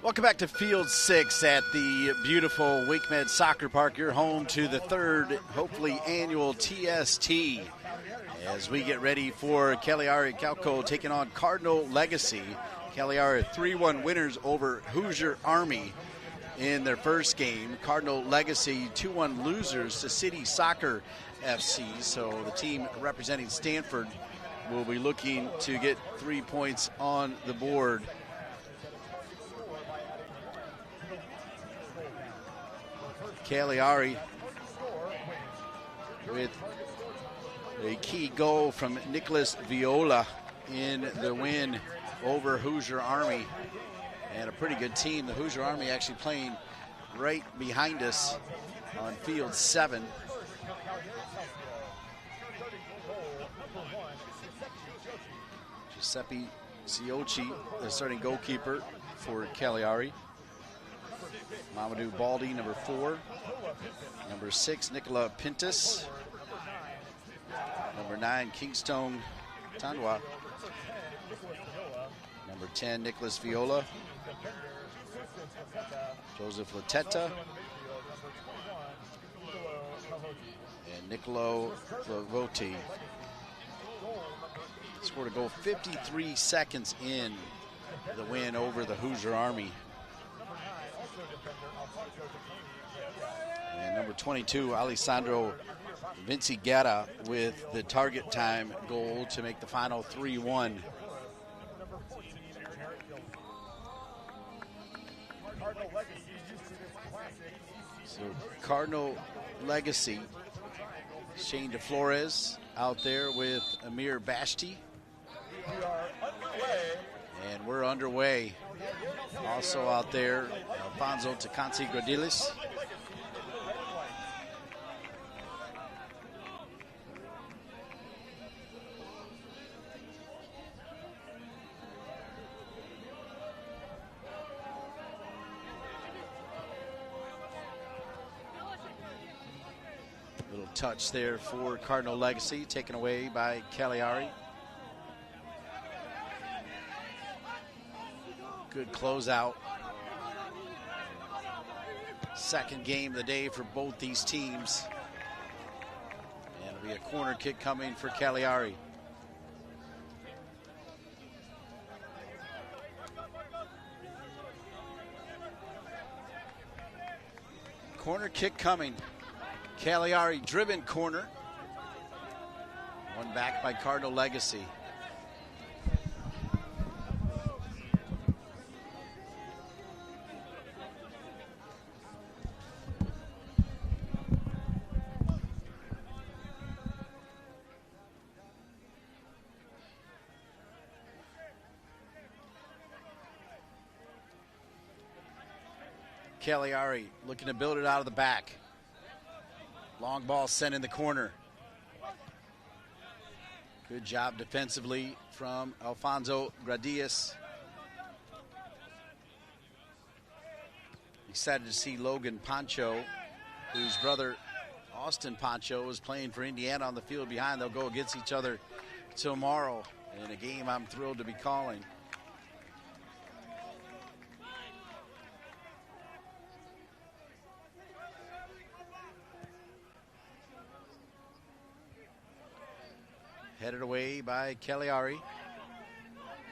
Welcome back to Field 6 at the beautiful WakeMed Soccer Park. You're home to the third, hopefully, annual TST as we get ready for Cagliari Calcio taking on Cardinal Legacy. Cagliari 3-1 winners over Hoosier Army in their first game. Cardinal Legacy 2-1 losers to City Soccer FC. So the team representing Stanford will be looking to get 3 points on the board. Cagliari with a key goal from Nicholas Viola in the win over Hoosier Army. And a pretty good team. The Hoosier Army actually playing right behind us on field 7. Giuseppe Ciocci, the starting goalkeeper for Cagliari. Mamadou Baldi, number 4. Number 6, Nicola Pintus. Number 9, Kingstone Tanwa. Number 10, Nicholas Viola. Joseph Latetta. And Nicolo Clavoti. Scored a goal 53 seconds in the win over the Hoosier Army. And number 22, Alessandro Vinci Guerra with the target time goal to make the final 3-1. So Cardinal Legacy, Shane DeFlores out there with Amir Bashti. And we're underway. Also out there, Alfonso Tacansi Gradilis. Little touch there for Cardinal Legacy, taken away by Cagliari. Good closeout. Second game of the day for both these teams. And it'll be a corner kick coming for Cagliari. Corner kick coming. Cagliari driven corner. One back by Cardinal Legacy. Cagliari looking to build it out of the back. Long ball sent in the corner. Good job defensively from Alfonso Gradius. Excited to see Logan Pancho, whose brother Austin Pancho is playing for Indiana on the field behind. They'll go against each other tomorrow in a game I'm thrilled to be calling. Headed away by Cagliari.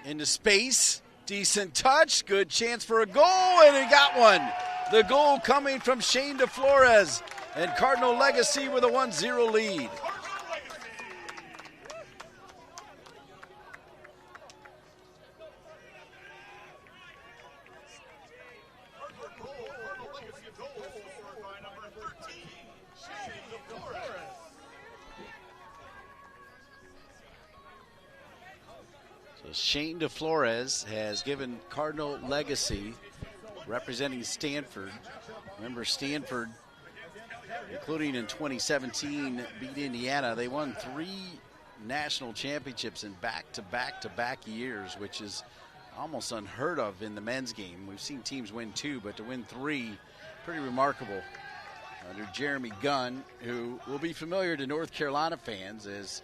Into space. Decent touch. Good chance for a goal, and he got one. The goal coming from Shane DeFlores, and Cardinal Legacy with a 1-0 lead. Shane DeFlores has given Cardinal Legacy, representing Stanford. Remember, Stanford, including in 2017, beat Indiana. They won 3 national championships in back-to-back years, which is almost unheard of in the men's game. We've seen teams win 2, but to win 3, pretty remarkable. Under Jeremy Gunn, who will be familiar to North Carolina fans as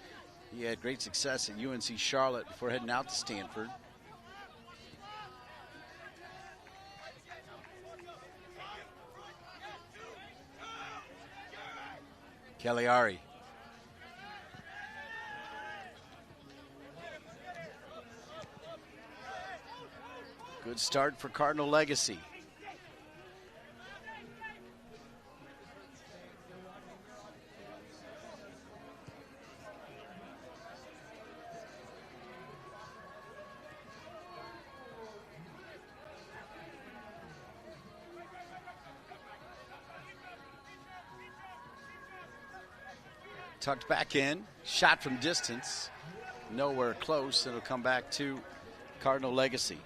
he had great success at UNC Charlotte before heading out to Stanford. Cagliari. Good start for Cardinal Legacy. Tucked back in, shot from distance, nowhere close. It'll come back to Cardinal Legacy.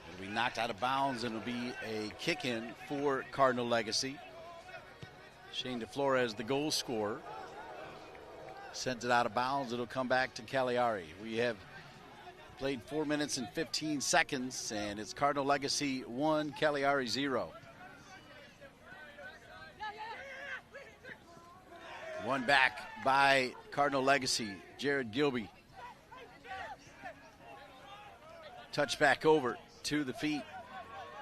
It'll be knocked out of bounds, and it'll be a kick in for Cardinal Legacy. Shane DeFlores, the goal scorer, sent it out of bounds. It'll come back to Cagliari. We have played 4 minutes and 15 seconds, and it's Cardinal Legacy 1, Cagliari 0. One back by Cardinal Legacy, Jared Gilby. Touch back over to the feet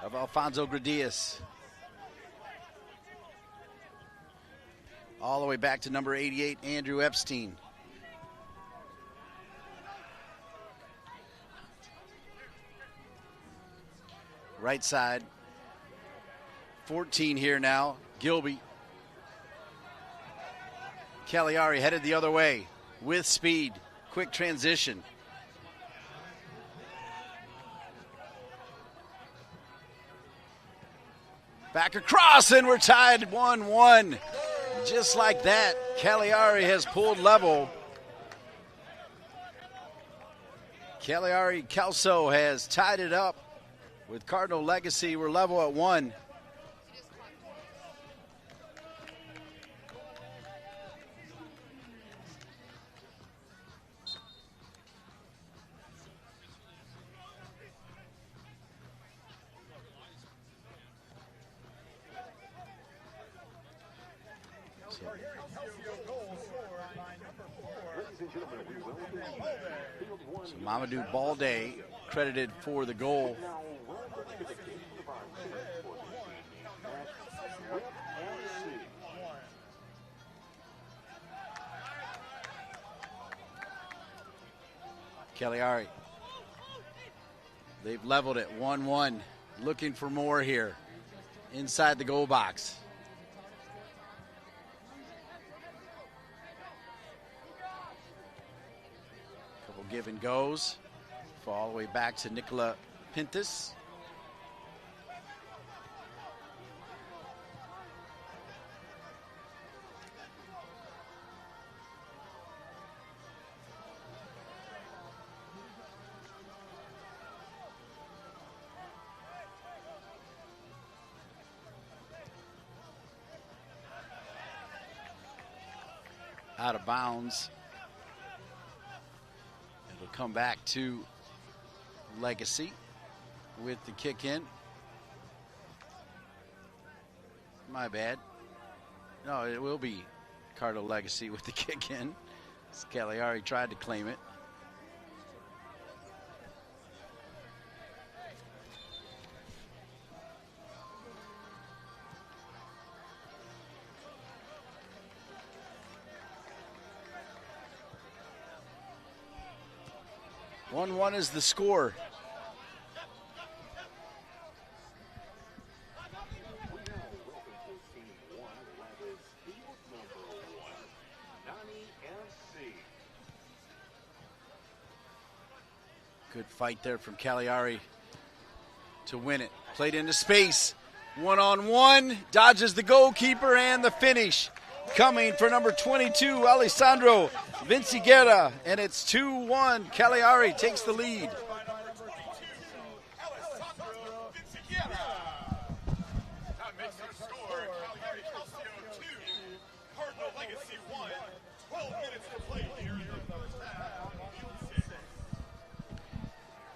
of Alfonso Gradius. All the way back to number 88, Andrew Epstein. Right side, 14 here now, Gilby. Cagliari headed the other way with speed, quick transition. Back across, and we're tied 1-1. Just like that, Cagliari has pulled level. Cagliari Calcio has tied it up with Cardinal Legacy. We're level at 1. So Mamadou Balde credited for the goal. Cagliari, they've leveled it 1-1, looking for more here inside the goal box. Couple give and goes, all the way back to Nicola Pintus. Out of bounds. It'll come back to Legacy with the kick in. My bad. No, it will be Cardinal Legacy with the kick in. Cagliari tried to claim it. One is the score. Good fight there from Cagliari to win it. Played into space. One-on-one. Dodges the goalkeeper, and the finish coming for number 22, Alessandro Vinciguerra, and it's 2-1. Cagliari takes the lead.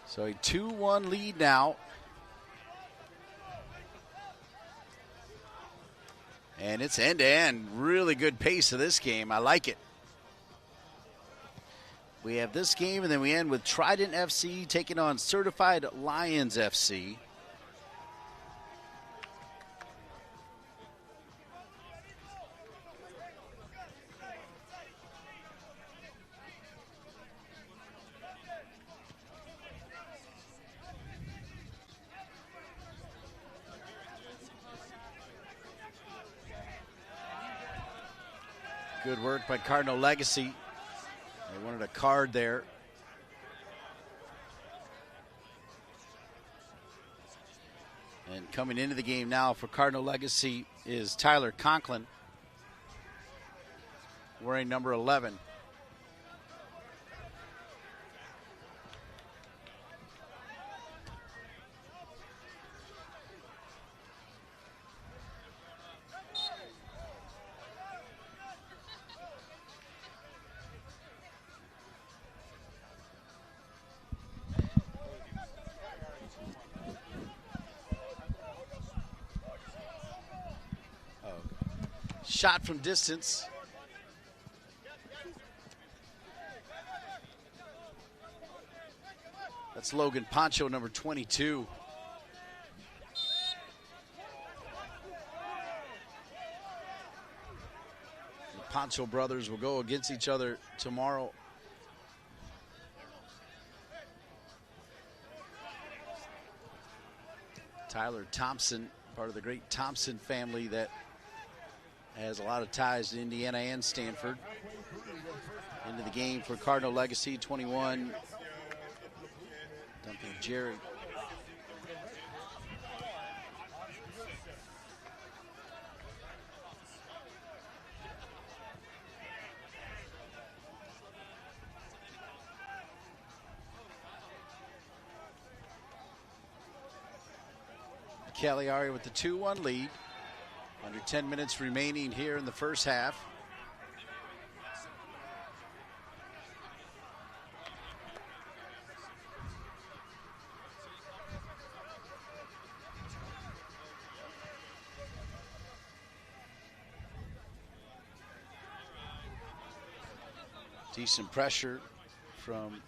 So a 2-1 lead now. And it's end-to-end. Really good pace of this game. I like it. We have this game, and then we end with Trident FC taking on Certified Lions FC. Good work by Cardinal Legacy. They wanted a card there. And coming into the game now for Cardinal Legacy is Tyler Conklin, wearing number 11. Shot from distance. That's Logan Poncho, number 22. The Poncho brothers will go against each other tomorrow. Tyler Thompson, part of the great Thompson family that has a lot of ties to Indiana and Stanford. Into the game for Cardinal Legacy, 21. Dumping Jerry. Cagliari with the 2-1 lead. Under 10 minutes remaining here in the first half. Decent pressure from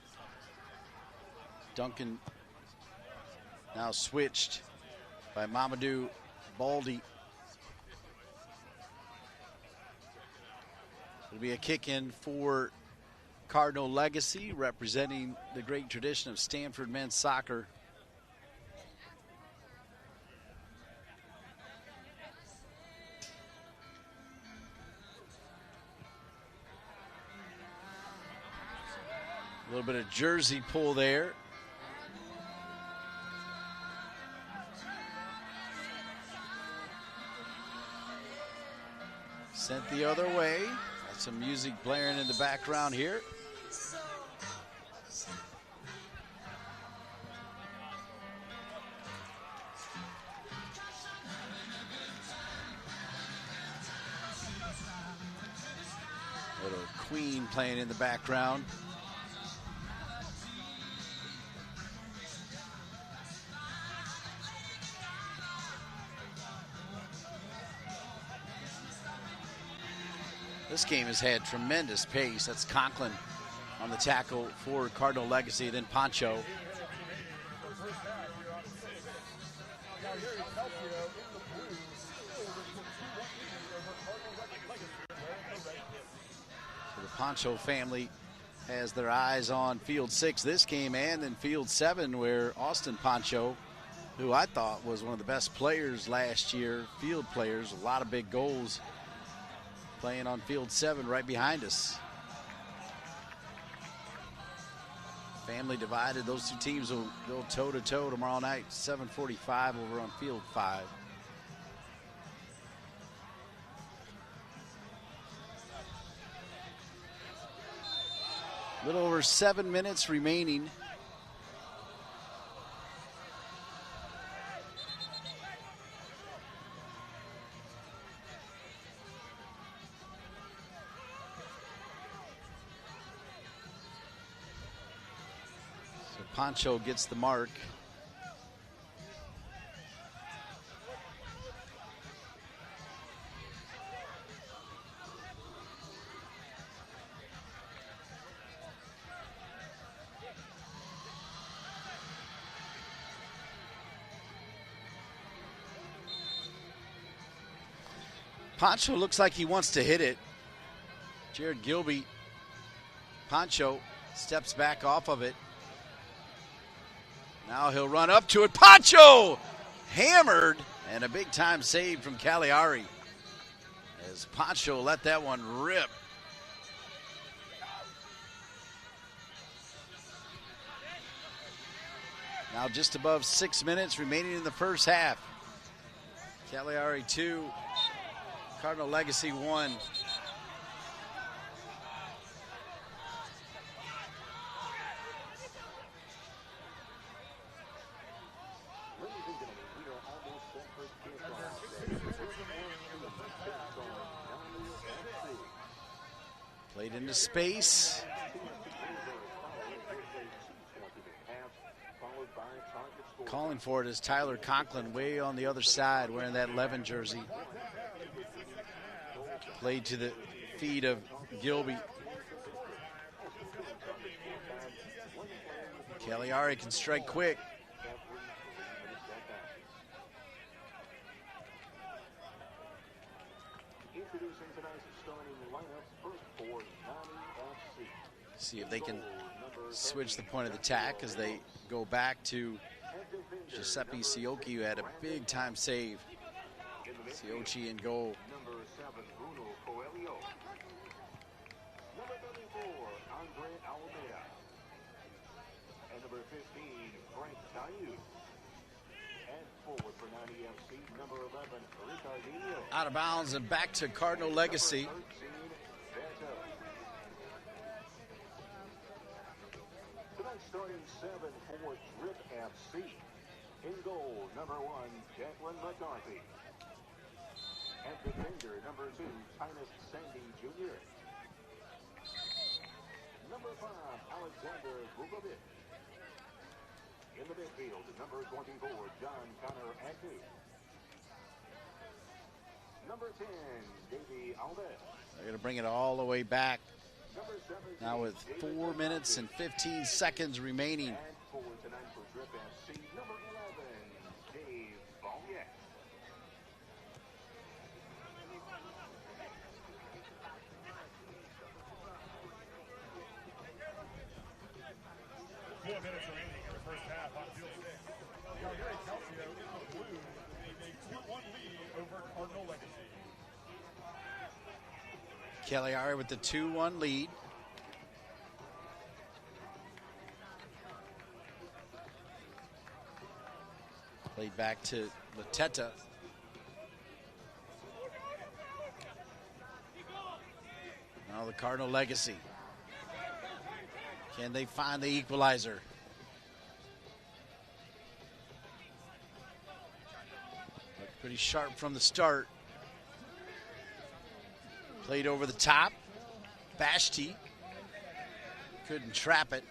Duncan. Now switched by Mamadou Baldi. It'll be a kick in for Cardinal Legacy, representing the great tradition of Stanford men's soccer. A little bit of jersey pull there. Sent the other way. Some music blaring in the background here. Little Queen playing in the background. This game has had tremendous pace. That's Conklin on the tackle for Cardinal Legacy, then Poncho. So the Poncho family has their eyes on Field 6 this game, and then Field 7, where Austin Poncho, who I thought was one of the best players last year, field players, a lot of big goals, playing on Field 7 right behind us. Family divided. Those two teams will go toe-to-toe tomorrow night, 7:45 over on Field 5. A little over 7 minutes remaining. Poncho gets the mark. Poncho looks like he wants to hit it. Jared Gilby, Poncho steps back off of it. Now he'll run up to it. Poncho hammered, and a big time save from Cagliari as Poncho let that one rip. Now just above 6 minutes remaining in the first half. Cagliari 2, Cardinal Legacy 1. Played into space. Calling for it is Tyler Conklin way on the other side wearing that 11 jersey. Played to the feet of Gilby. Cagliari can strike quick. See if they can switch the point of attack as they go back to Giuseppe Ciocchi, who had a big time save. Ciocchi in goal. Number 7, Bruno Coelho. Number 34, Andre Almeida. And number 15, Frank Tayu. And forward for 90 FC, number 11, Ricardinho. Out of bounds and back to Cardinal Legacy. Tonight starting 7 for Drip FC. In goal, number 1, Jacqueline McCarthy. And defender, number 2, Titus Sandy Jr. Number 5, Alexander Vukovic. In the midfield, number 24, John Connor Agnew. Number 10, Davey Alves. They're going to bring it all the way back. Number 17, Now with 4 minutes and 15 seconds remaining. and forward tonight for Drip FC, number 11, Dave Baumiak. Four minutes remaining in the first half on field 6. Cagliari Calcio in the blue, a 2-1 lead over Cardinal Legacy. Cagliari with the 2-1 lead. Played back to Lateta. Now the Cardinal Legacy. Can they find the equalizer? Looked pretty sharp from the start. Played over the top. Bashti couldn't trap it.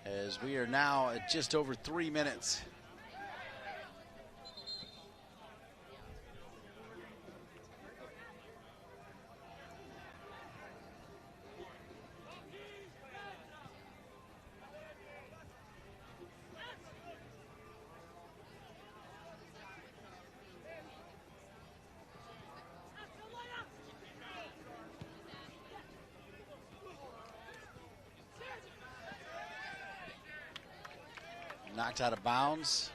As we are now at just over 3 minutes. Knocked out of bounds.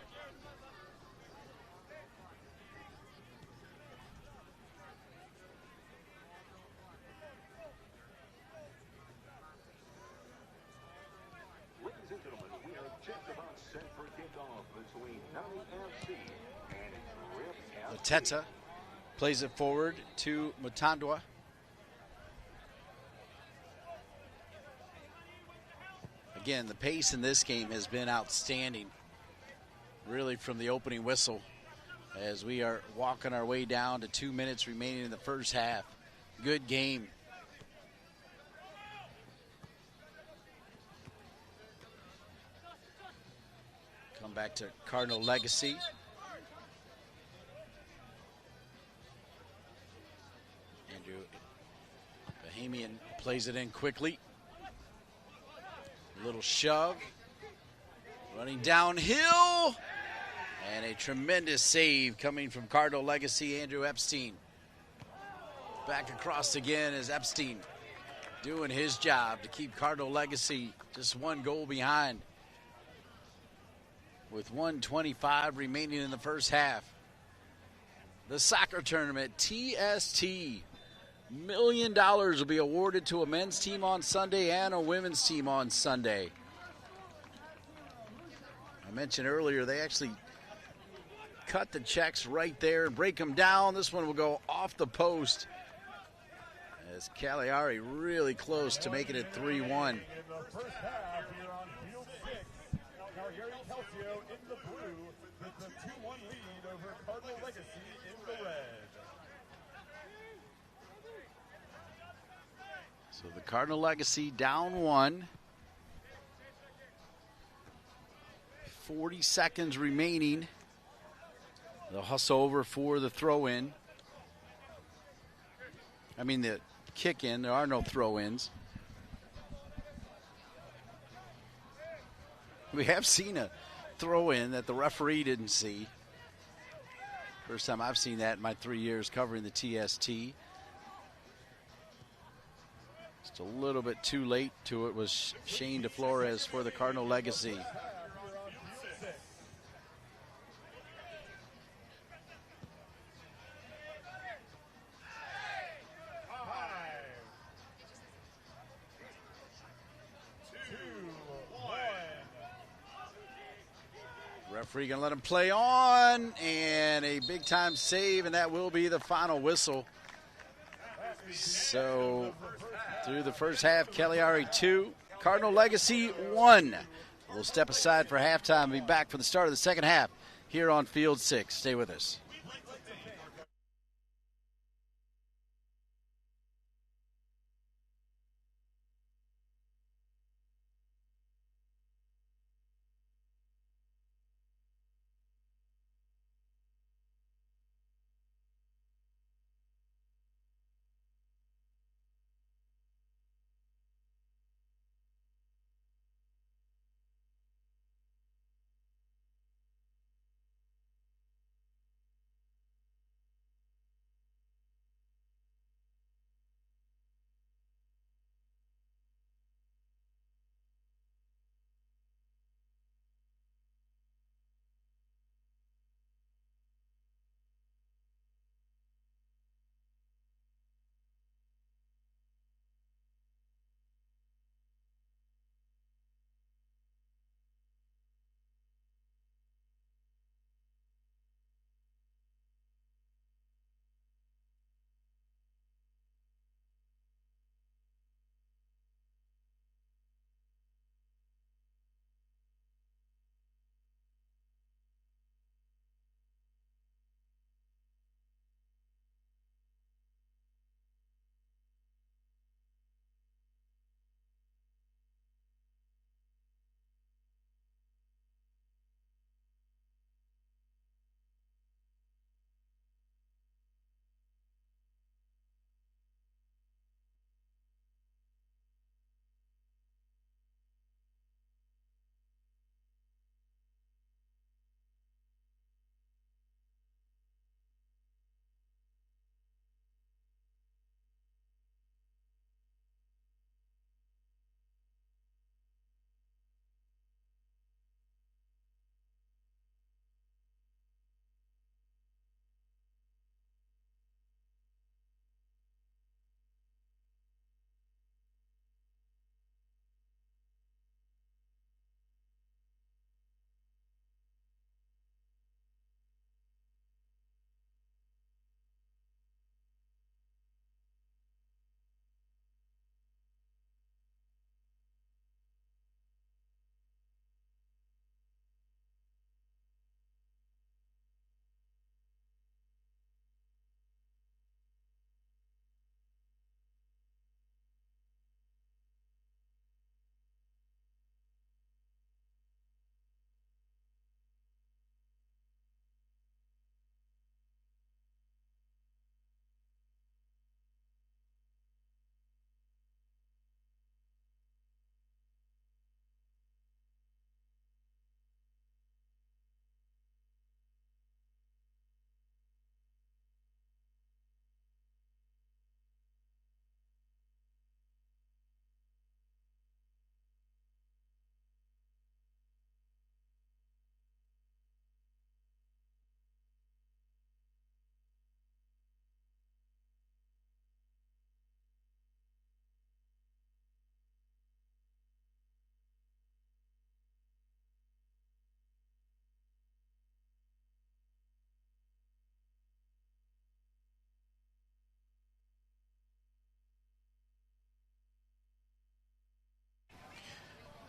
Ladies and gentlemen, we are just about set for kickoff between 90 FC and Drip FC. Lateta plays it forward to Mutandwa. Again, the pace in this game has been outstanding, really from the opening whistle, as we are walking our way down to 2 minutes remaining in the first half. Good game. Come back to Cardinal Legacy. Andrew Bahamian plays it in quickly. Little shove, running downhill, And a tremendous save coming from Cardinal legacy Andrew Epstein. Back across again is Epstein doing his job to keep Cardinal legacy just one goal behind with 1:25 remaining in the first half. The soccer tournament, TST. $1 million will be awarded to a men's team on Sunday and a women's team on Sunday. I mentioned earlier they actually cut the checks right there and break them down. This one will go off the post as Cagliari really close to making it 3-1. In the first half here on field 6, Cagliari Calcio in the blue with the 2-1 lead over Cardinal Legacy in the red. So the Cardinal legacy down 1. 40 seconds remaining. They'll hustle over for the throw-in. I mean the kick-in. There are no throw-ins. We have seen a throw-in that the referee didn't see. First time I've seen that in my 3 years covering the TST. Just a little bit too late to it was Shane DeFlores for the Cardinal legacy. Referee gonna let him play on, and a big time save, and that will be the final whistle. So through the first half, Cagliari 2, Cardinal legacy 1. We'll step aside for halftime and be back for the start of the second half here on field 6. Stay with us.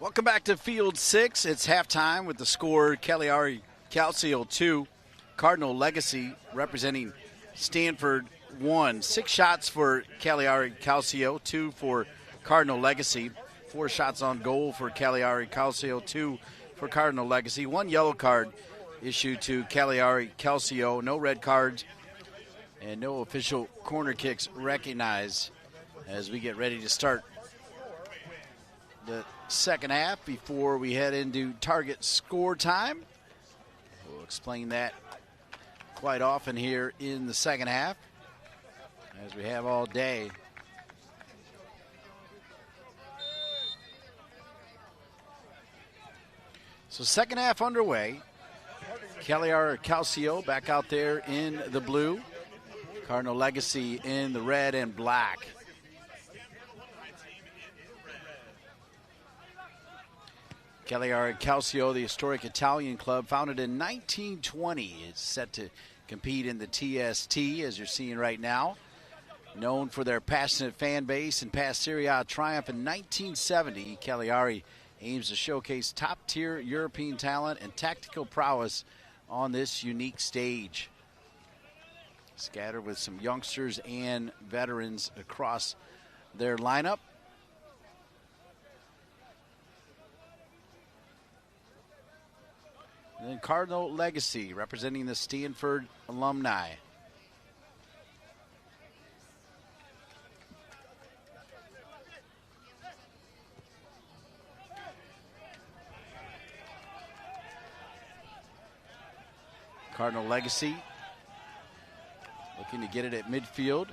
Welcome back to Field 6. It's halftime with the score Cagliari Calcio 2, Cardinal Legacy representing Stanford 1. 6 shots for Cagliari Calcio, 2 for Cardinal Legacy. 4 shots on goal for Cagliari Calcio, 2 for Cardinal Legacy. 1 yellow card issued to Cagliari Calcio. No red cards and no official corner kicks recognized as we get ready to start the second half before we head into target score time. We'll explain that quite often here in the second half, as we have all day. So second half underway. Cagliari Calcio back out there in the blue. Cardinal Legacy in the red and black. Cagliari Calcio, the historic Italian club, founded in 1920. It's set to compete in the TST, as you're seeing right now. Known for their passionate fan base and past Serie A triumph in 1970, Cagliari aims to showcase top-tier European talent and tactical prowess on this unique stage. Scattered with some youngsters and veterans across their lineup. And then Cardinal Legacy representing the Stanford alumni. Cardinal Legacy looking to get it at midfield.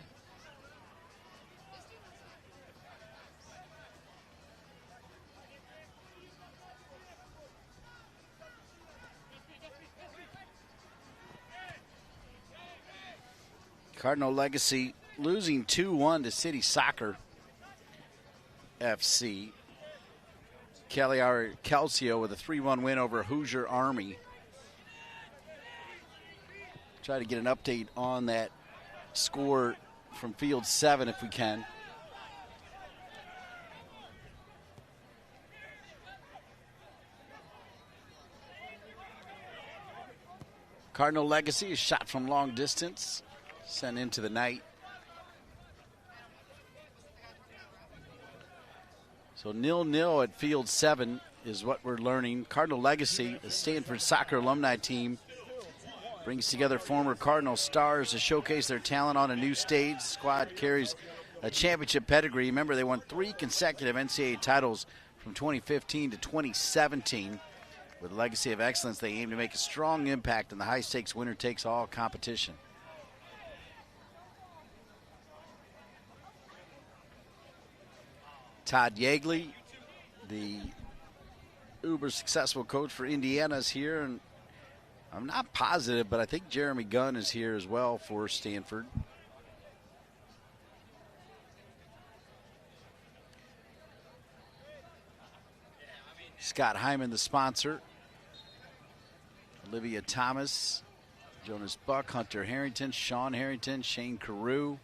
Cardinal Legacy losing 2-1 to City Soccer FC. Cagliari Calcio with a 3-1 win over Hoosier Army. Try to get an update on that score from Field 7 if we can. Cardinal Legacy is shot from long distance, sent into the night. So 0-0 at Field 7 is what we're learning. Cardinal Legacy, the Stanford soccer alumni team, brings together former Cardinal stars to showcase their talent on a new stage. The squad carries a championship pedigree. Remember, they won 3 consecutive NCAA titles from 2015 to 2017. With a legacy of excellence, they aim to make a strong impact in the high-stakes winner-takes-all competition. Todd Yeagley, the uber-successful coach for Indiana, is here, and I'm not positive, but I think Jeremy Gunn is here as well for Stanford. Scott Hyman, the sponsor. Olivia Thomas, Jonas Buck, Hunter Harrington, Sean Harrington, Shane Carew,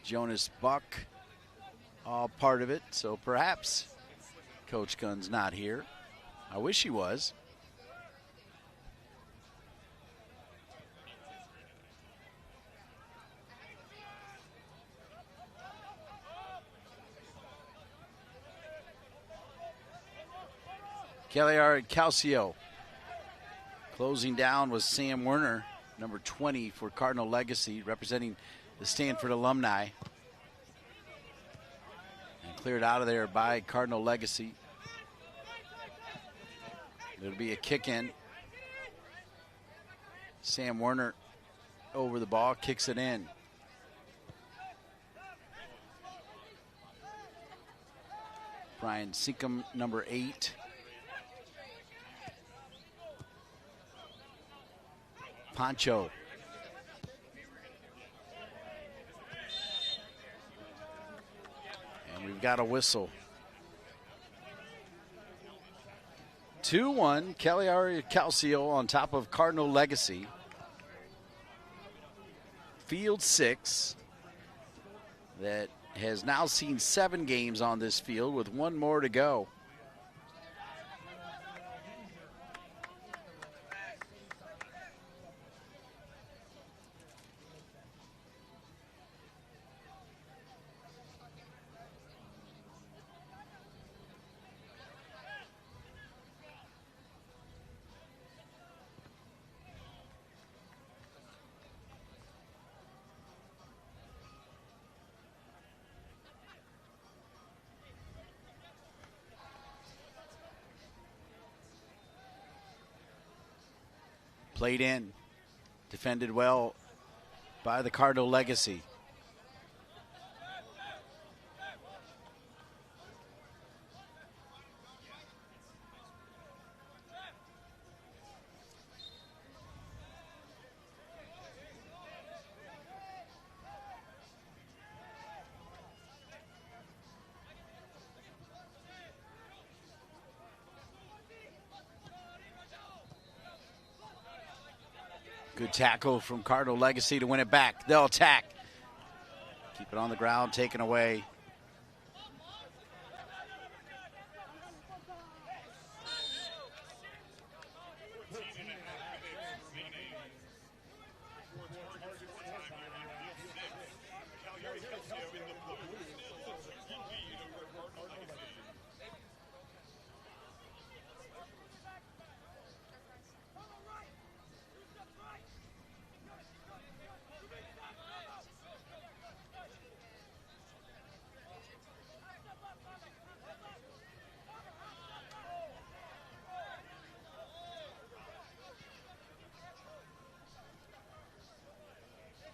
Jonas Buck, all part of it. So perhaps Coach Gunn's not here. I wish he was. Cagliari Calcio. Closing down was Sam Werner, number 20 for Cardinal Legacy, representing the Stanford alumni. And cleared out of there by Cardinal Legacy. It'll be a kick in. Sam Werner over the ball, kicks it in. Brian Seacom, number 8. Pancho. And we've got a whistle. 2-1, Cagliari Calcio on top of Cardinal Legacy. Field 6 that has now seen 7 games on this field with 1 more to go. Played in. Defended well by the Cardinal Legacy. Good tackle from Cardinal Legacy to win it back. They'll attack. Keep it on the ground, taken away.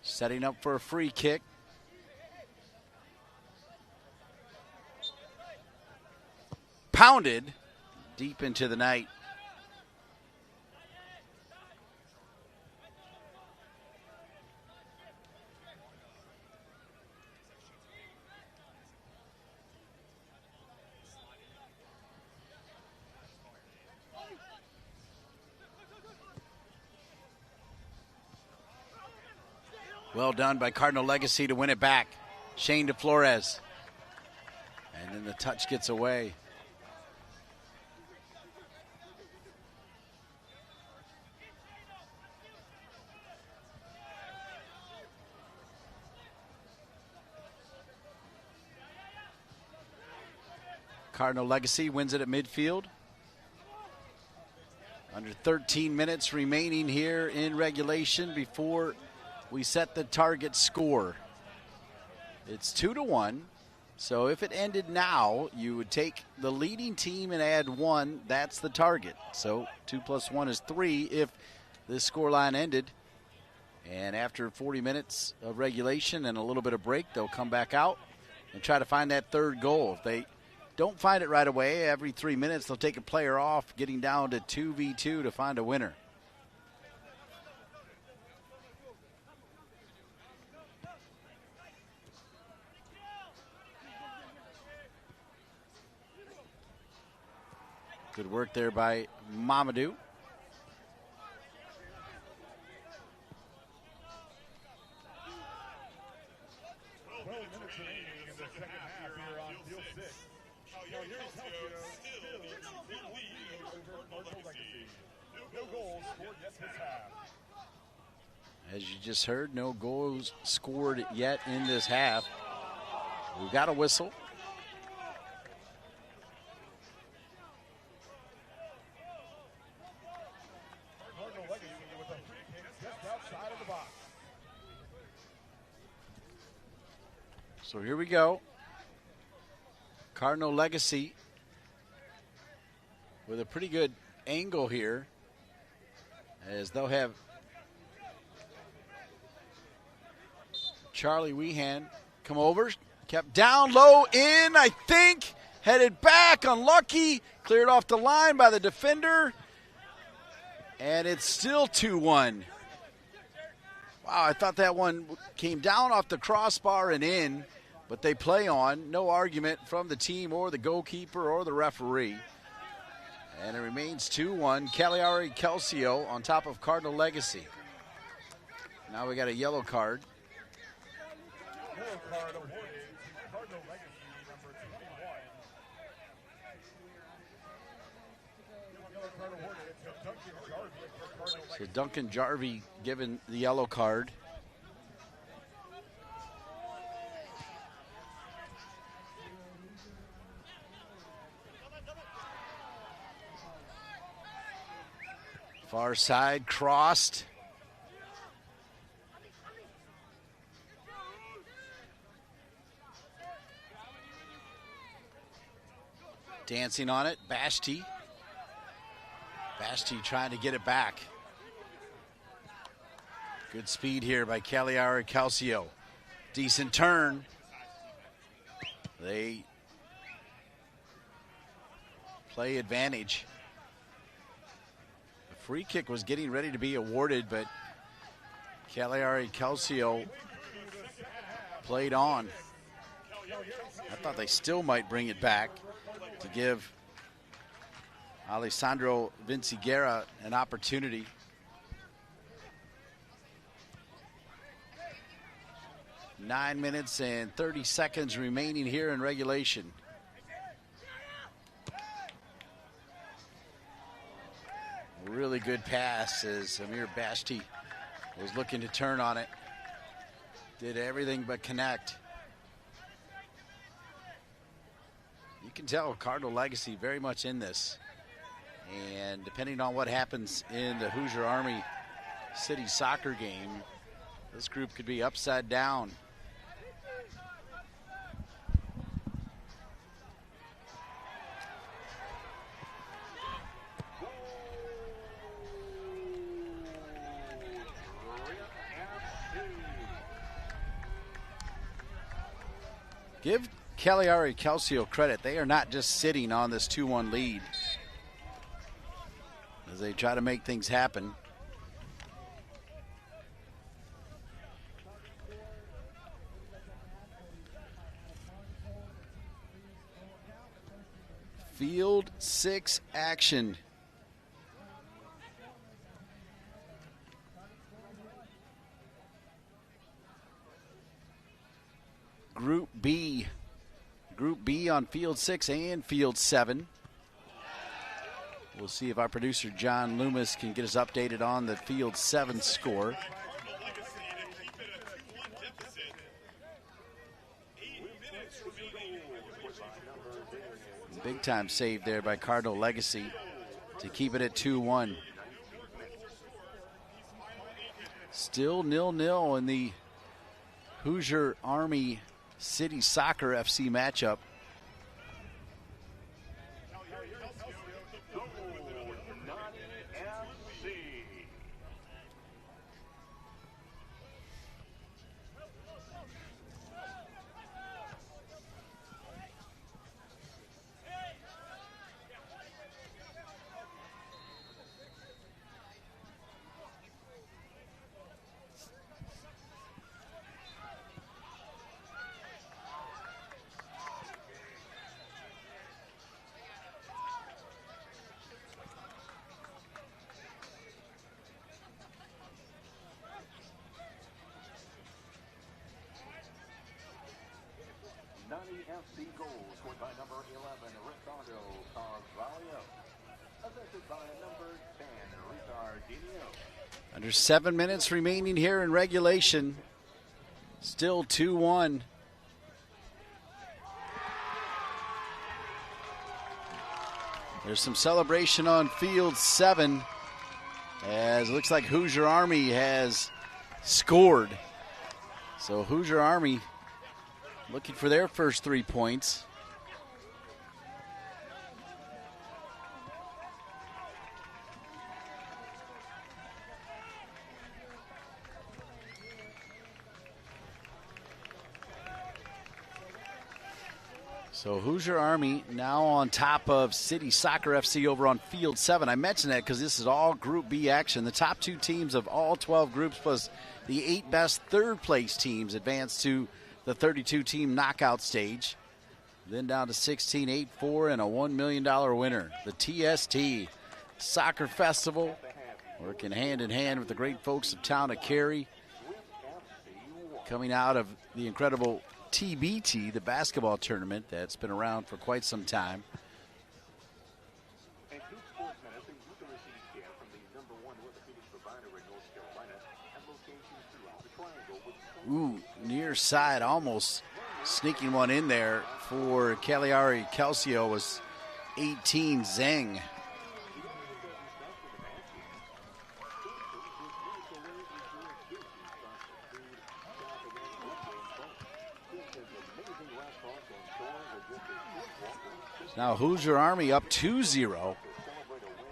Setting up for a free kick. Pounded deep into the night. Well done by Cardinal Legacy to win it back. Shane DeFlores. And then the touch gets away. Cardinal Legacy wins it at midfield. Under 13 minutes remaining here in regulation before we set the target score. It's 2-1. So if it ended now, you would take the leading team and add 1. That's the target. So 2 + 1 is 3 if this scoreline ended. And after 40 minutes of regulation and a little bit of break, they'll come back out and try to find that third goal. If they don't find it right away, every 3 minutes they'll take a player off, getting down to 2v2 to find a winner. Good work there by Mamadou. As you just heard, no goals scored yet in this half. We've got a whistle. So here we go. Cardinal Legacy with a pretty good angle here, as they'll have Charlie Weehan come over, kept down low in, I think, headed back, unlucky, cleared off the line by the defender, and it's still 2-1. Wow, I thought that one came down off the crossbar and in, but they play on. No argument from the team or the goalkeeper or the referee. And it remains 2-1. Cagliari Calcio on top of Cardinal Legacy. Now we got a yellow card. Yellow card awarded to Cardinal Legacy, number 21. Yellow card awarded to Duncan Jarvie for Cardinal Legacy. So Duncan Jarvie given the yellow card. Far side crossed. Dancing on it, Bashti. Bashti trying to get it back. Good speed here by Cagliari Calcio. Decent turn. They play advantage. The free kick was getting ready to be awarded, but Cagliari Calcio played on. I thought they still might bring it back to give Alessandro Vinciguerra an opportunity. 9 minutes and 30 seconds remaining here in regulation. Really good pass as Amir Bashti was looking to turn on it. Did everything but connect. You can tell Cardinal Legacy very much in this. And depending on what happens in the Hoosier Army City soccer game, this group could be upside down. Give Cagliari Calcio credit. They are not just sitting on this 2-1 lead as they try to make things happen. Field 6 action. Group B. Group B on Field 6 and Field 7. We'll see if our producer John Loomis can get us updated on the Field 7 score. Big time save there by Cardinal Legacy to keep it at 2-1. Still 0-0 in the Hoosier Army City Soccer FC matchup. FC goal scored by number 11, Ricardo Carvalho. Assisted by number 10, Ricardinho. Under 7 minutes remaining here in regulation. Still 2-1. There's some celebration on Field 7 as it looks like Hoosier Army has scored. So Hoosier Army looking for their first 3 points. So Hoosier Army now on top of City Soccer FC over on Field 7. I mentioned that because this is all Group B action. The top 2 teams of all 12 groups plus the 8 best third-place teams advance to the 32-team knockout stage. Then down to 16, 8-4, and a $1 million winner. The TST Soccer Festival working hand in hand with the great folks of town of Cary. Coming out of the incredible TBT, the basketball tournament that's been around for quite some time. And Duke Sports Medicine, you can receive care from the #1 orthopedic provider in North Carolina and locations throughout the triangle. Ooh, near side, almost sneaking one in there for Cagliari Calcio was 18 Zeng. Now Hoosier Army up 2-0,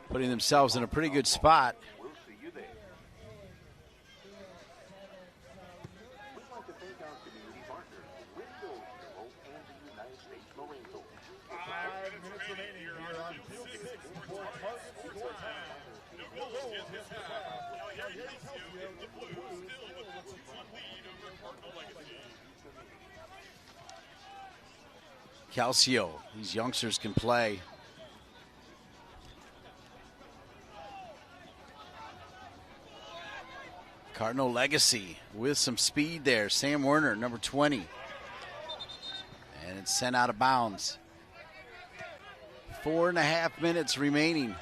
putting themselves in a pretty good spot. remaining here on field 6 before target score time. In goal, TST. Cagliari Calcio in the blue, still with a 2-1 lead over Cardinal Legacy. Calcio, these youngsters can play. Cardinal Legacy with some speed there. Sam Werner, number 20. And it's sent out of bounds. 4.5 minutes remaining.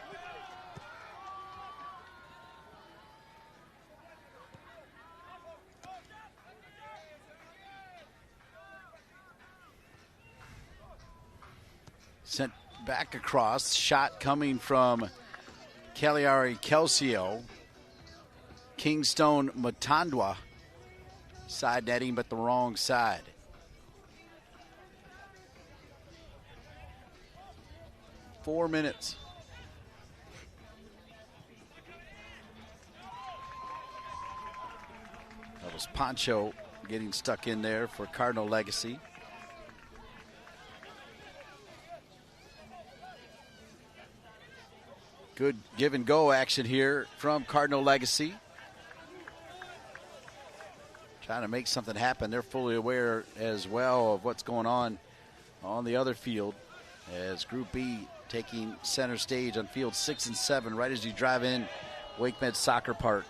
Sent back across. Shot coming from Cagliari Calcio. Kingstone Matandwa. Side netting, but the wrong side. Four minutes. That was Pancho getting stuck in there for Cardinal Legacy. Good give and go action here from Cardinal Legacy. Trying to make something happen. They're fully aware as well of what's going on the other field, as Group B taking center stage on field 6 and 7 right as you drive in WakeMed Soccer Park.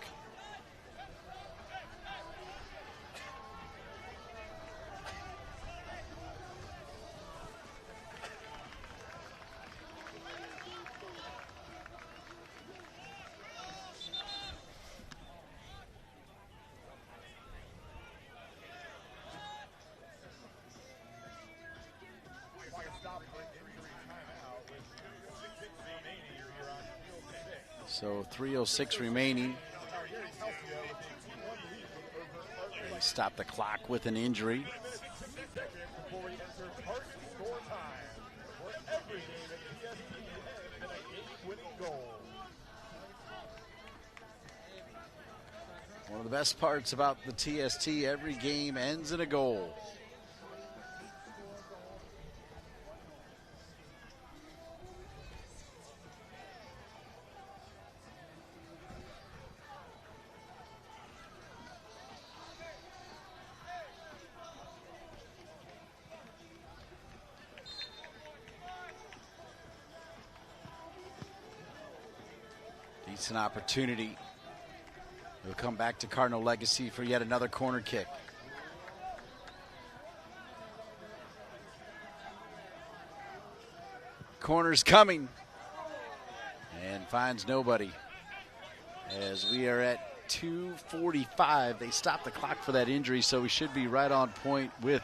So 3:06 remaining. They stopped the clock with an injury. One of the best parts about the TST, every game ends in a goal. Decent opportunity. We'll come back to Cardinal Legacy for yet another corner kick. Corner's coming and finds nobody. As we are at 2:45, they stopped the clock for that injury, so we should be right on point with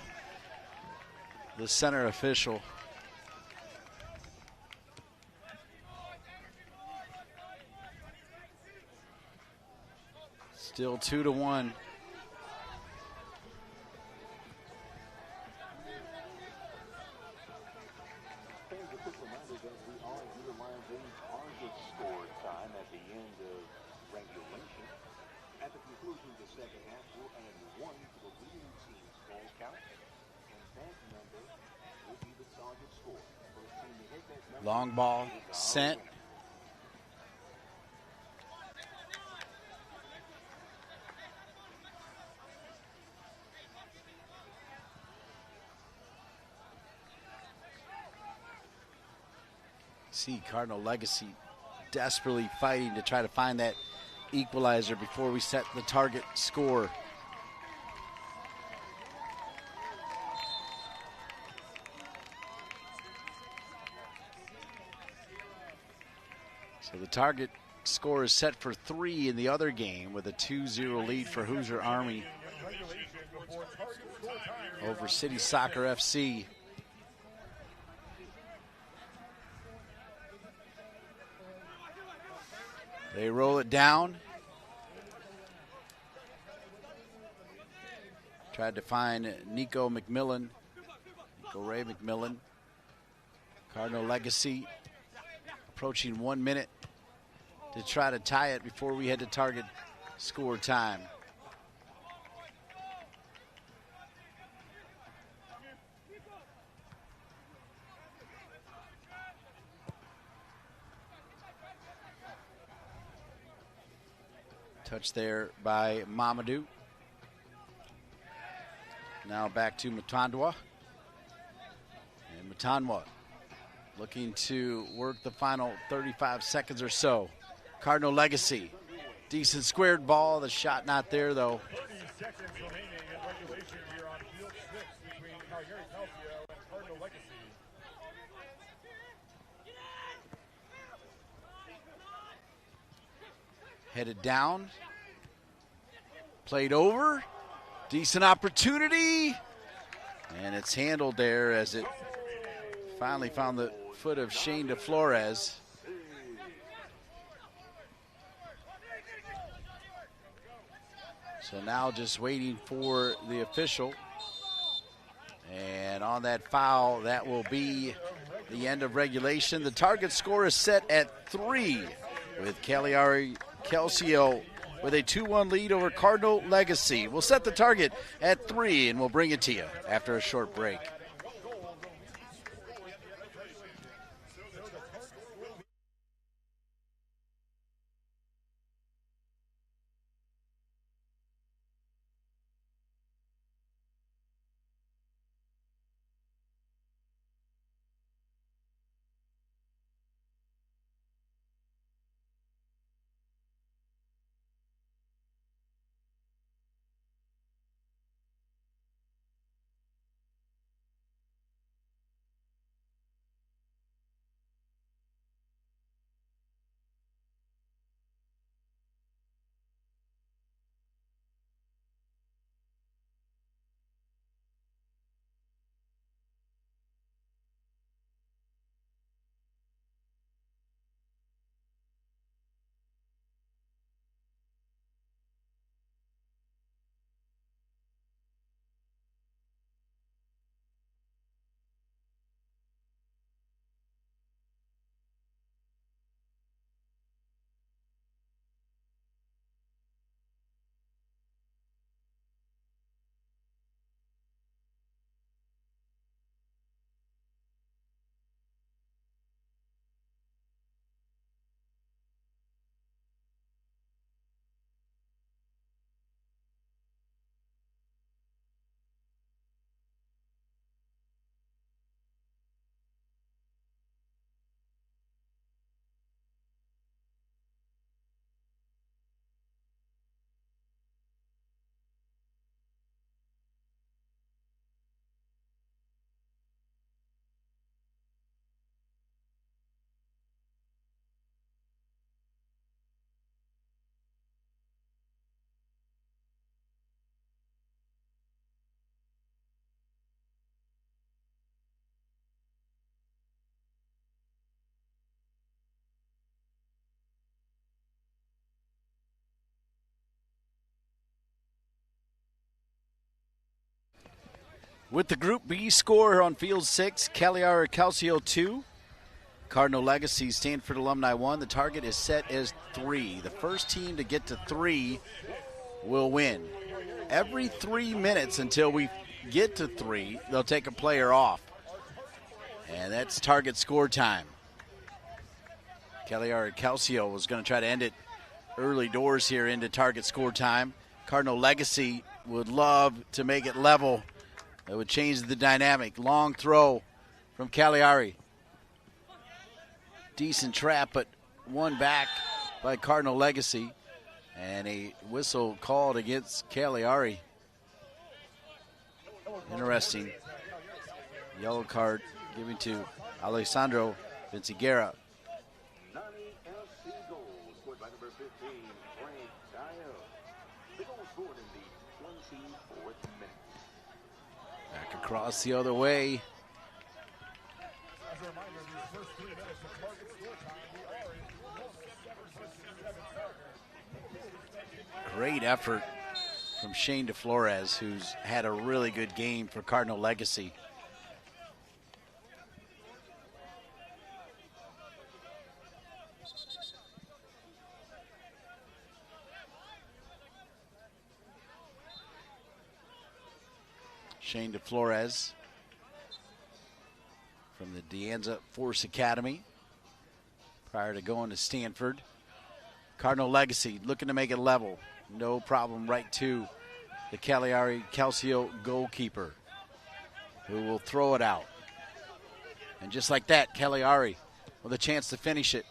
the center official. Still 2-1. Fans, a quick reminder that we are utilizing target score time at the end of regulation. At the conclusion of the second half, we'll add 1 to the leading team's goal count, and that number will be the target score. First team to hit that number. Long ball sent. See Cardinal Legacy desperately fighting to try to find that equalizer before we set the target score. So the target score is set for 3 in the other game with a 2-0 lead for Hoosier Army over City Soccer FC. They roll it down. Tried to find Ray McMillan. Cardinal Legacy approaching 1 minute to try to tie it before we head to target score time. Touch there by Mamadou. Now back to Matandwa. And Matandwa looking to work the final 35 seconds or so. Cardinal Legacy. Decent squared ball. The shot not there, though. 30 seconds remaining in regulation here on field 6 between Cagliari Calcio and Cardinal Legacy. Headed down. Played over. Decent opportunity. And it's handled there as it finally found the foot of Shane DeFlores. So now just waiting for the official. And on that foul, that will be the end of regulation. The target score is set at 3 with Cagliari Calcio with a 2-1 lead over Cardinal Legacy. We'll set the target at 3 and we'll bring it to you after a short break. With the Group B score on Field 6, Cagliari Calcio 2, Cardinal Legacy Stanford Alumni 1. The target is set as 3. The first team to get to 3 will win. Every 3 minutes until we get to 3, they'll take a player off. And that's target score time. Cagliari Calcio was going to try to end it early doors here into target score time. Cardinal Legacy would love to make it level. It would change the dynamic. Long throw from Cagliari. Decent trap, but one back by Cardinal Legacy. And a whistle called against Cagliari. Interesting. Yellow card given to Alessandro Vinciguerra. Scored by number 15, Frank Dial. The goal scored in the 24th minute. Back across the other way. As a reminder, these first 3 minutes of target score time, we are in normal 7-7 soccer. Great effort from Shane DeFlores, who's had a really good game for Cardinal Legacy. Shane DeFlores from the De Anza Force Academy prior to going to Stanford. Cardinal Legacy looking to make it level. No problem, right to the Cagliari Calcio goalkeeper, who will throw it out. And just like that, Cagliari with a chance to finish it.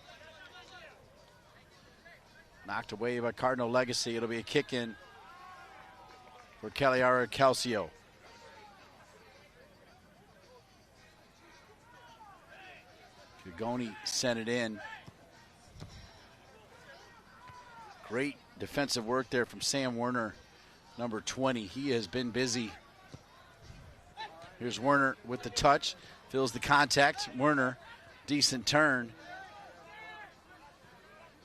Knocked away by Cardinal Legacy. It'll be a kick in for Cagliari Calcio. Gugoni sent it in. Great defensive work there from Sam Werner, number 20. He has been busy. Here's Werner with the touch. Feels the contact. Werner, decent turn.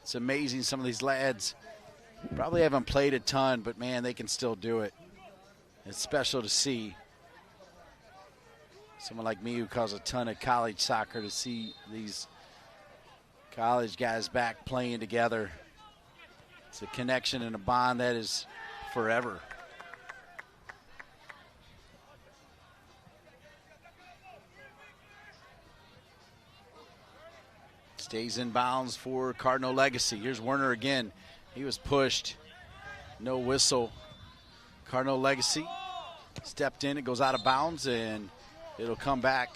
It's amazing some of these lads probably haven't played a ton, but man, they can still do it. It's special to see someone like me who calls a ton of college soccer, to see these college guys back playing together. It's a connection and a bond that is forever. Stays in bounds for Cardinal Legacy. Here's Werner again. He was pushed. No whistle. Cardinal Legacy stepped in. It goes out of bounds, and it'll come back.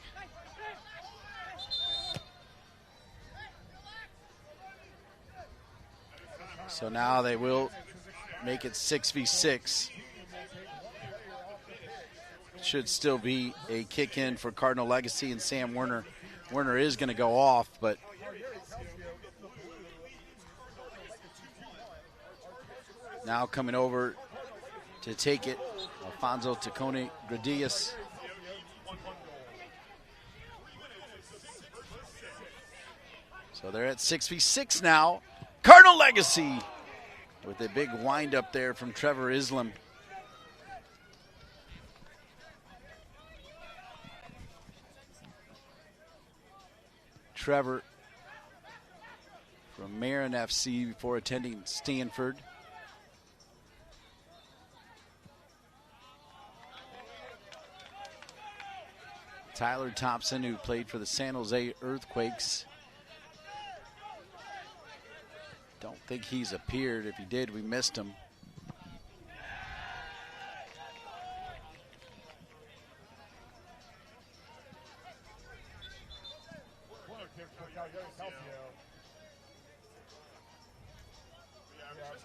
So now they will make it 6v6. Should still be a kick in for Cardinal Legacy and Sam Werner. Werner is going to go off, but now coming over to take it, Alfonso Tacone Gradius. So they're at 6v6 now. Cardinal Legacy with a big wind up there from Trevor Islam. Trevor from Marin FC before attending Stanford. Tyler Thompson, who played for the San Jose Earthquakes. Don't think he's appeared. If he did, we missed him. Corner kick for Cagliari Calcio.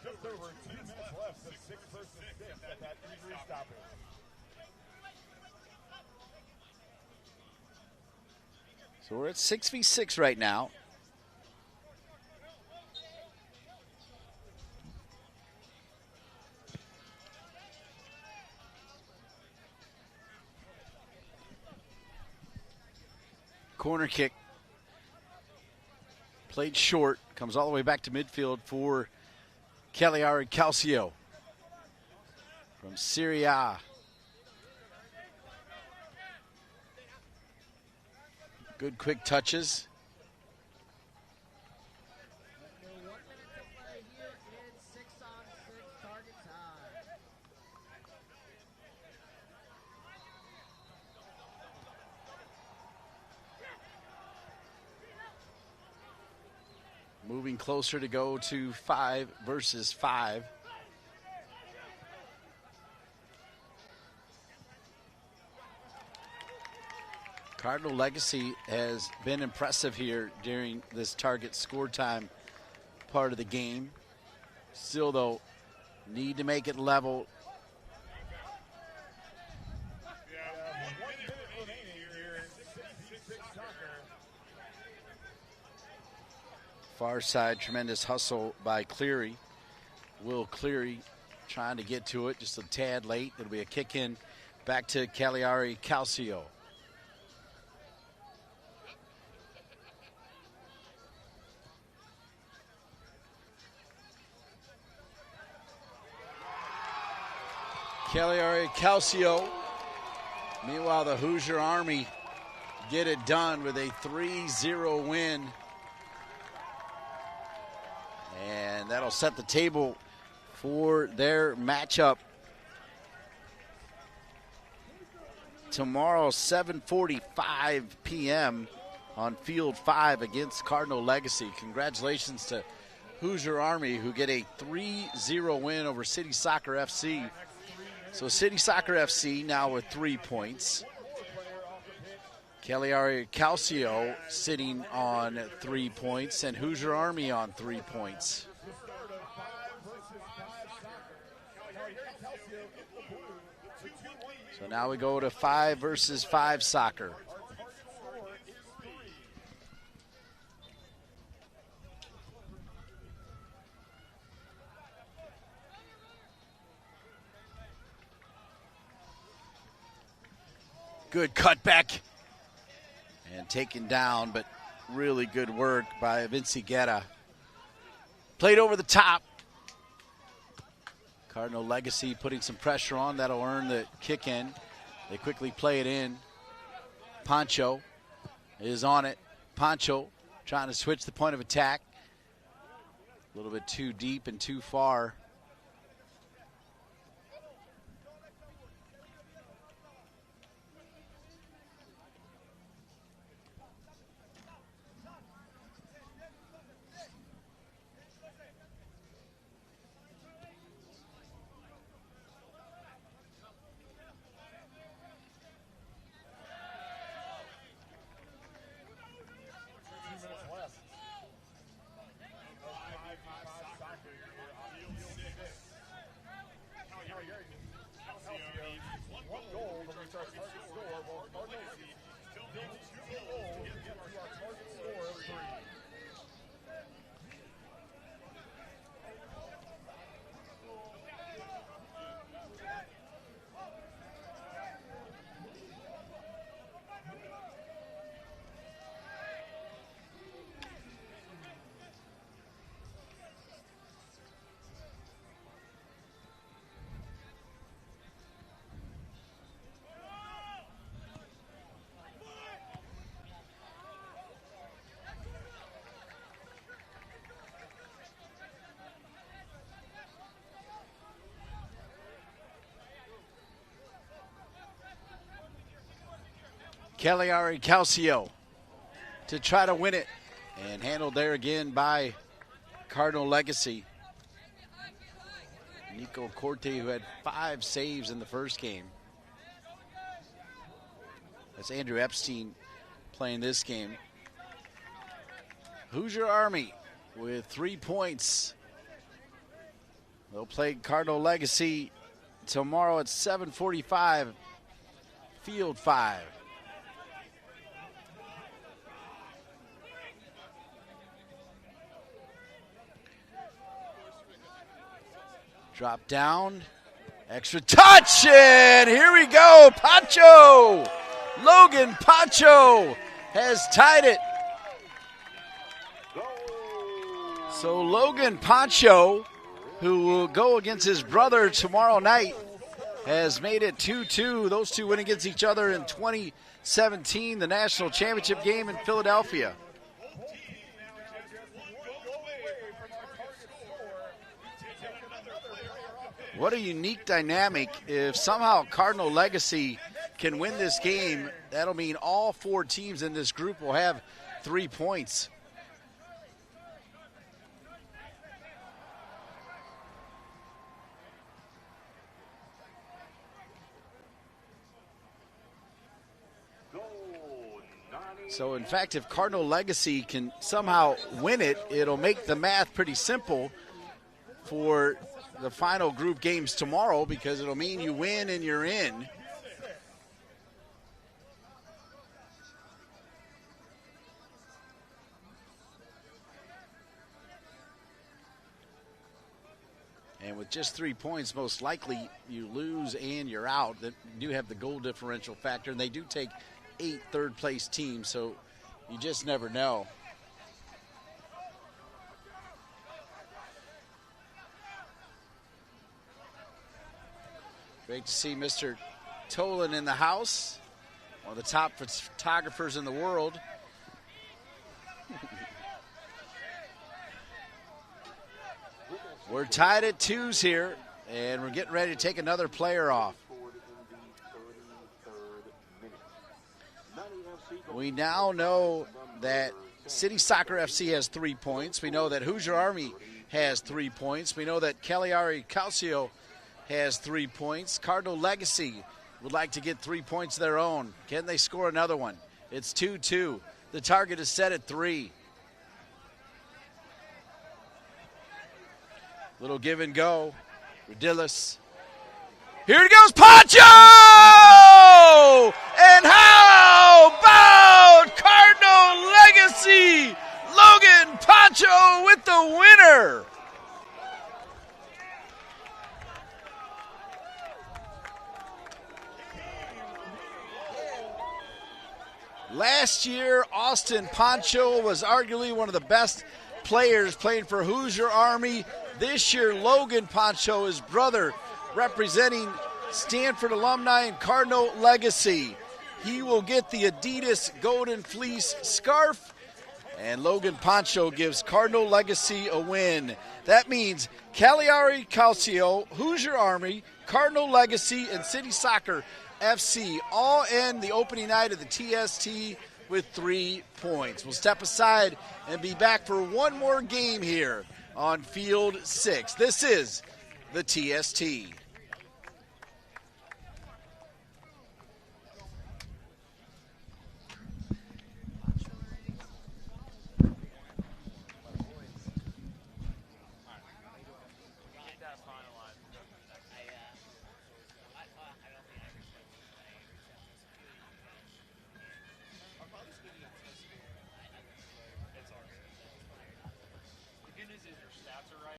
Just over 2 minutes left of 6 versus 6 at that injury stoppage. So we're at 6v6 right now. Corner kick. Played short. Comes all the way back to midfield for Cagliari Calcio from Serie A. Good quick touches. Moving closer to go to 5 versus 5. Cardinal Legacy has been impressive here during this target score time part of the game. Still, though, need to make it level. Far side, tremendous hustle by Cleary. Will Cleary trying to get to it just a tad late. It'll be a kick in back to Cagliari Calcio. Cagliari Calcio. Meanwhile, the Hoosier Army get it done with a 3-0 win. And that'll set the table for their matchup tomorrow, 7:45 p.m. on Field 5 against Cardinal Legacy. Congratulations to Hoosier Army, who get a 3-0 win over City Soccer FC. So City Soccer FC now with 3 points. Cagliari Calcio sitting on 3 points, and Hoosier Army on 3 points. So now we go to 5 versus 5 soccer. Good cutback and taken down, but really good work by Vinci Guerra. Played over the top. Cardinal Legacy putting some pressure on. That'll earn the kick in. They quickly play it in. Pancho is on it. Pancho trying to switch the point of attack. A little bit too deep and too far. Cagliari Calcio to try to win it, and handled there again by Cardinal Legacy. Nico Corte, who had 5 saves in the first game. That's Andrew Epstein playing this game. Hoosier Army with 3 points. They'll play Cardinal Legacy tomorrow at 7:45, Field 5. Drop down, extra touch, and here we go, Pacho! Logan Pacho has tied it. So Logan Pacho, who will go against his brother tomorrow night, has made it 2-2. Those two went against each other in 2017, the national championship game in Philadelphia. What a unique dynamic. If somehow Cardinal Legacy can win this game, that'll mean all 4 teams in this group will have 3 points. So, in fact, if Cardinal Legacy can somehow win it, it'll make the math pretty simple for the final group games tomorrow, because it'll mean you win and you're in. And with just 3 points, most likely you lose and you're out. They do have the goal differential factor, and they do take 8 third-place teams, so you just never know. Great to see Mr. Tolan in the house, one of the top photographers in the world. We're tied at 2s here, and we're getting ready to take another player off. We now know that City Soccer FC has 3 points. We know that Hoosier Army has 3 points. We know that Cagliari Calcio has 3 points. Cardinal Legacy would like to get 3 points of their own. Can they score another one? It's 2-2. The target is set at 3. Little give and go. Rodillas. Here it goes, Pancho! And how about Cardinal Legacy? Logan Pancho with the winner. Last year, Austin Pancho was arguably one of the best players playing for Hoosier Army. This year, Logan Pancho, his brother, representing Stanford alumni and Cardinal Legacy. He will get the Adidas Golden Fleece scarf, and Logan Pancho gives Cardinal Legacy a win. That means Cagliari Calcio, Hoosier Army, Cardinal Legacy, and City Soccer FC all end the opening night of the TST with 3 points. We'll step aside and be back for one more game here on Field 6. This is the TST.